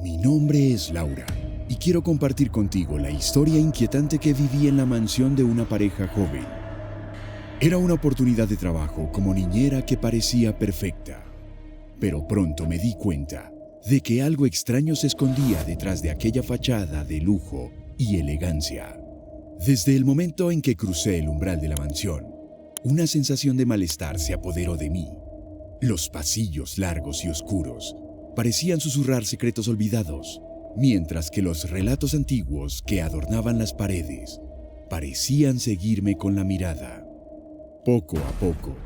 Mi nombre es Laura y quiero compartir contigo la historia inquietante que viví en la mansión de una pareja joven. Era una oportunidad de trabajo como niñera que parecía perfecta, pero pronto me di cuenta de que algo extraño se escondía detrás de aquella fachada de lujo y elegancia. Desde el momento en que crucé el umbral de la mansión, una sensación de malestar se apoderó de mí. Los pasillos largos y oscuros parecían susurrar secretos olvidados, mientras que los relatos antiguos que adornaban las paredes parecían seguirme con la mirada. Poco a poco,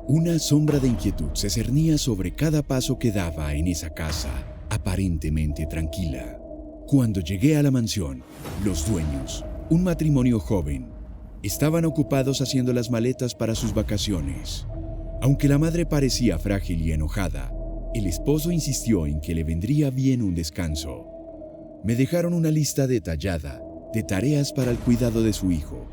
una sombra de inquietud se cernía sobre cada paso que daba en esa casa aparentemente tranquila. Cuando llegué a la mansión, los dueños, un matrimonio joven, estaban ocupados haciendo las maletas para sus vacaciones. Aunque la madre parecía frágil y enojada, el esposo insistió en que le vendría bien un descanso. Me dejaron una lista detallada de tareas para el cuidado de su hijo.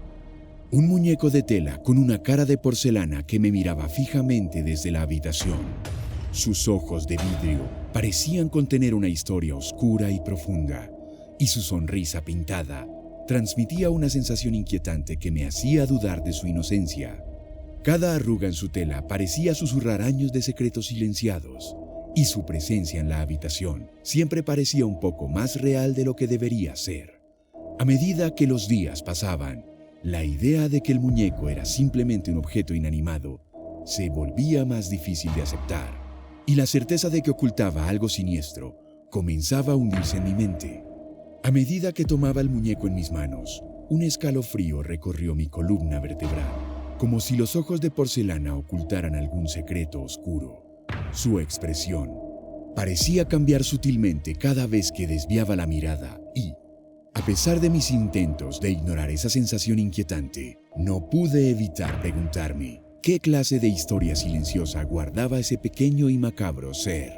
Un muñeco de tela con una cara de porcelana que me miraba fijamente desde la habitación. Sus ojos de vidrio parecían contener una historia oscura y profunda, y su sonrisa pintada transmitía una sensación inquietante que me hacía dudar de su inocencia. Cada arruga en su tela parecía susurrar años de secretos silenciados, y su presencia en la habitación siempre parecía un poco más real de lo que debería ser. A medida que los días pasaban, la idea de que el muñeco era simplemente un objeto inanimado se volvía más difícil de aceptar, y la certeza de que ocultaba algo siniestro comenzaba a hundirse en mi mente. A medida que tomaba el muñeco en mis manos, un escalofrío recorrió mi columna vertebral, como si los ojos de porcelana ocultaran algún secreto oscuro. Su expresión parecía cambiar sutilmente cada vez que desviaba la mirada y, a pesar de mis intentos de ignorar esa sensación inquietante, no pude evitar preguntarme qué clase de historia silenciosa guardaba ese pequeño y macabro ser.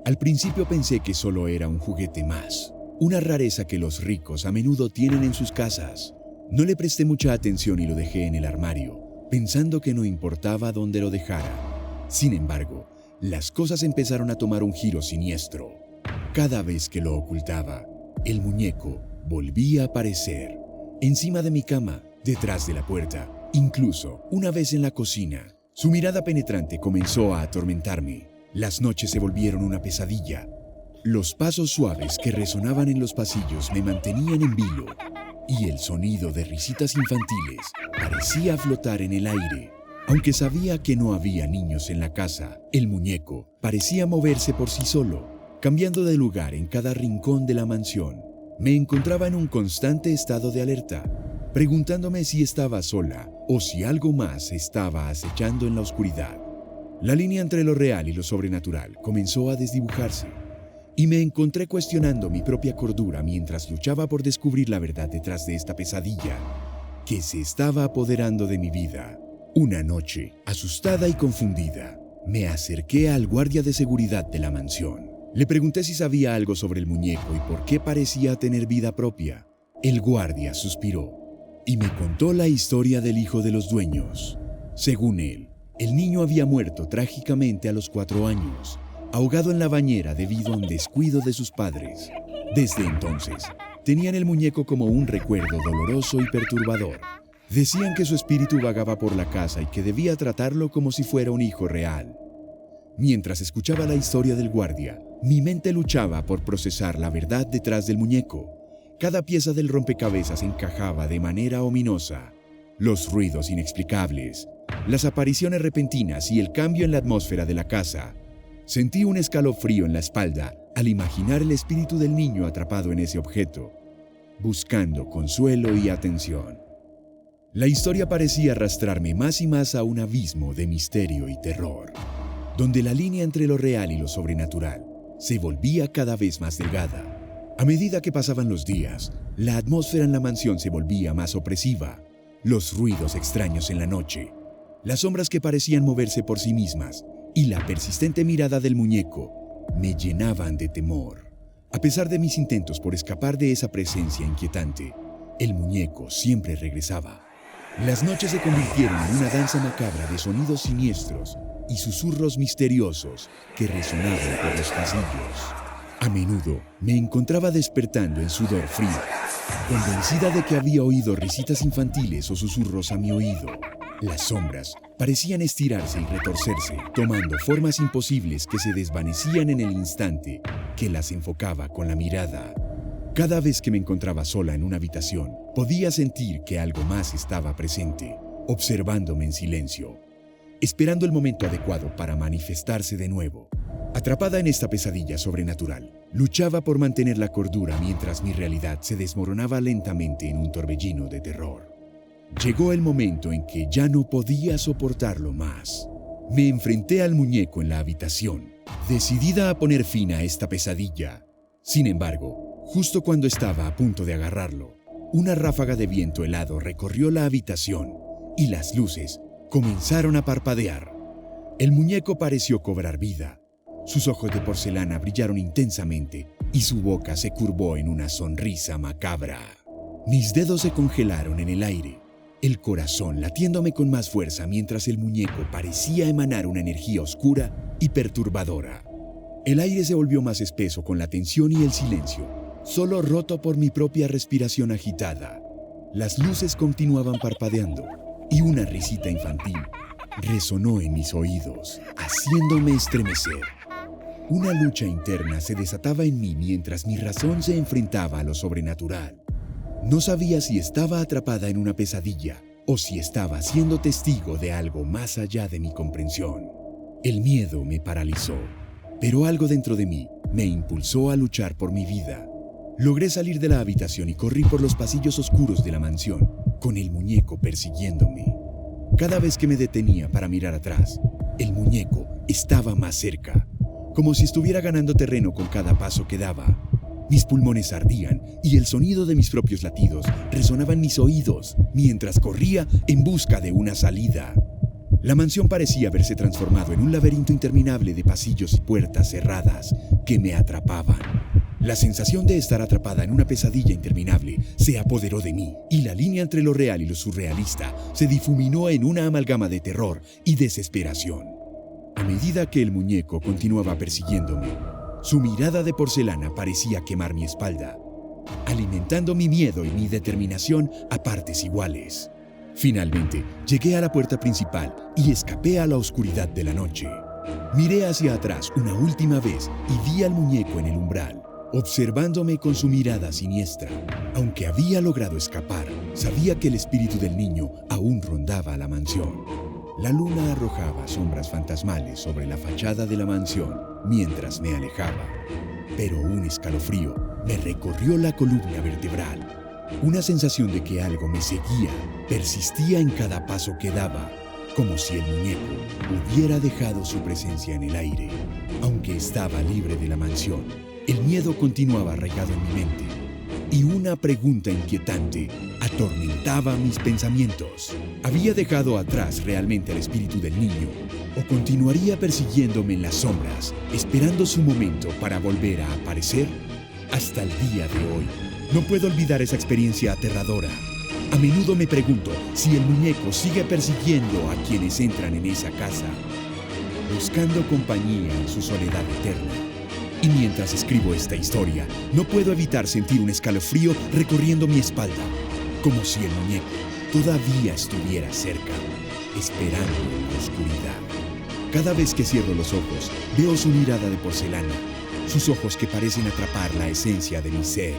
Al principio pensé que solo era un juguete más, una rareza que los ricos a menudo tienen en sus casas. No le presté mucha atención y lo dejé en el armario, pensando que no importaba dónde lo dejara. Sin embargo, las cosas empezaron a tomar un giro siniestro. Cada vez que lo ocultaba, el muñeco volvía a aparecer, encima de mi cama, detrás de la puerta, incluso una vez en la cocina. Su mirada penetrante comenzó a atormentarme. Las noches se volvieron una pesadilla. Los pasos suaves que resonaban en los pasillos me mantenían en vilo, y el sonido de risitas infantiles parecía flotar en el aire. Aunque sabía que no había niños en la casa, el muñeco parecía moverse por sí solo, cambiando de lugar en cada rincón de la mansión. Me encontraba en un constante estado de alerta, preguntándome si estaba sola o si algo más estaba acechando en la oscuridad. La línea entre lo real y lo sobrenatural comenzó a desdibujarse, y me encontré cuestionando mi propia cordura mientras luchaba por descubrir la verdad detrás de esta pesadilla que se estaba apoderando de mi vida. Una noche, asustada y confundida, me acerqué al guardia de seguridad de la mansión. Le pregunté si sabía algo sobre el muñeco y por qué parecía tener vida propia. El guardia suspiró y me contó la historia del hijo de los dueños. Según él, el niño había muerto trágicamente a los 4 años, ahogado en la bañera debido a un descuido de sus padres. Desde entonces, tenían el muñeco como un recuerdo doloroso y perturbador. Decían que su espíritu vagaba por la casa y que debía tratarlo como si fuera un hijo real. Mientras escuchaba la historia del guardia, mi mente luchaba por procesar la verdad detrás del muñeco. Cada pieza del rompecabezas encajaba de manera ominosa. Los ruidos inexplicables, las apariciones repentinas y el cambio en la atmósfera de la casa. Sentí un escalofrío en la espalda al imaginar el espíritu del niño atrapado en ese objeto, buscando consuelo y atención. La historia parecía arrastrarme más y más a un abismo de misterio y terror, donde la línea entre lo real y lo sobrenatural se volvía cada vez más delgada. A medida que pasaban los días, la atmósfera en la mansión se volvía más opresiva. Los ruidos extraños en la noche, las sombras que parecían moverse por sí mismas y la persistente mirada del muñeco me llenaban de temor. A pesar de mis intentos por escapar de esa presencia inquietante, el muñeco siempre regresaba. Las noches se convirtieron en una danza macabra de sonidos siniestros y susurros misteriosos que resonaban por los pasillos. A menudo me encontraba despertando en sudor frío, convencida de que había oído risitas infantiles o susurros a mi oído. Las sombras parecían estirarse y retorcerse, tomando formas imposibles que se desvanecían en el instante que las enfocaba con la mirada. Cada vez que me encontraba sola en una habitación, podía sentir que algo más estaba presente, observándome en silencio, esperando el momento adecuado para manifestarse de nuevo. Atrapada en esta pesadilla sobrenatural, luchaba por mantener la cordura mientras mi realidad se desmoronaba lentamente en un torbellino de terror. Llegó el momento en que ya no podía soportarlo más. Me enfrenté al muñeco en la habitación, decidida a poner fin a esta pesadilla. Sin embargo, justo cuando estaba a punto de agarrarlo, una ráfaga de viento helado recorrió la habitación y las luces comenzaron a parpadear. El muñeco pareció cobrar vida. Sus ojos de porcelana brillaron intensamente y su boca se curvó en una sonrisa macabra. Mis dedos se congelaron en el aire, el corazón latiéndome con más fuerza mientras el muñeco parecía emanar una energía oscura y perturbadora. El aire se volvió más espeso con la tensión y el silencio, solo roto por mi propia respiración agitada. Las luces continuaban parpadeando y una risita infantil resonó en mis oídos, haciéndome estremecer. Una lucha interna se desataba en mí mientras mi razón se enfrentaba a lo sobrenatural. No sabía si estaba atrapada en una pesadilla o si estaba siendo testigo de algo más allá de mi comprensión. El miedo me paralizó, pero algo dentro de mí me impulsó a luchar por mi vida. Logré salir de la habitación y corrí por los pasillos oscuros de la mansión, con el muñeco persiguiéndome. Cada vez que me detenía para mirar atrás, el muñeco estaba más cerca, como si estuviera ganando terreno con cada paso que daba. Mis pulmones ardían y el sonido de mis propios latidos resonaba en mis oídos mientras corría en busca de una salida. La mansión parecía haberse transformado en un laberinto interminable de pasillos y puertas cerradas que me atrapaban. La sensación de estar atrapada en una pesadilla interminable se apoderó de mí y la línea entre lo real y lo surrealista se difuminó en una amalgama de terror y desesperación. A medida que el muñeco continuaba persiguiéndome, su mirada de porcelana parecía quemar mi espalda, alimentando mi miedo y mi determinación a partes iguales. Finalmente, llegué a la puerta principal y escapé a la oscuridad de la noche. Miré hacia atrás una última vez y vi al muñeco en el umbral, observándome con su mirada siniestra. Aunque había logrado escapar, sabía que el espíritu del niño aún rondaba la mansión. La luna arrojaba sombras fantasmales sobre la fachada de la mansión mientras me alejaba, pero un escalofrío me recorrió la columna vertebral. Una sensación de que algo me seguía persistía en cada paso que daba, como si el muñeco hubiera dejado su presencia en el aire. Aunque estaba libre de la mansión, el miedo continuaba arraigado en mi mente, y una pregunta inquietante atormentaba mis pensamientos. ¿Había dejado atrás realmente al espíritu del niño? ¿O continuaría persiguiéndome en las sombras, esperando su momento para volver a aparecer? Hasta el día de hoy, no puedo olvidar esa experiencia aterradora. A menudo me pregunto si el muñeco sigue persiguiendo a quienes entran en esa casa, buscando compañía en su soledad eterna. Y mientras escribo esta historia, no puedo evitar sentir un escalofrío recorriendo mi espalda, como si el muñeco todavía estuviera cerca, esperando en la oscuridad. Cada vez que cierro los ojos, veo su mirada de porcelana, sus ojos que parecen atrapar la esencia de mi ser.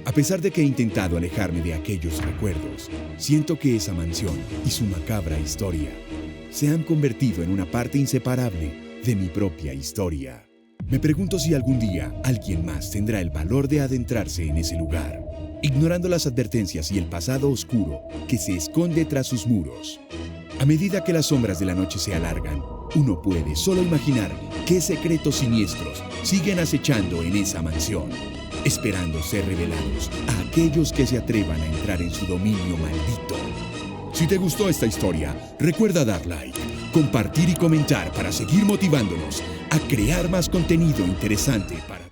A pesar de que he intentado alejarme de aquellos recuerdos, siento que esa mansión y su macabra historia se han convertido en una parte inseparable de mi propia historia. Me pregunto si algún día alguien más tendrá el valor de adentrarse en ese lugar, ignorando las advertencias y el pasado oscuro que se esconde tras sus muros. A medida que las sombras de la noche se alargan, uno puede solo imaginar qué secretos siniestros siguen acechando en esa mansión, esperando ser revelados a aquellos que se atrevan a entrar en su dominio maldito. Si te gustó esta historia, recuerda dar like, compartir y comentar para seguir motivándonos a crear más contenido interesante para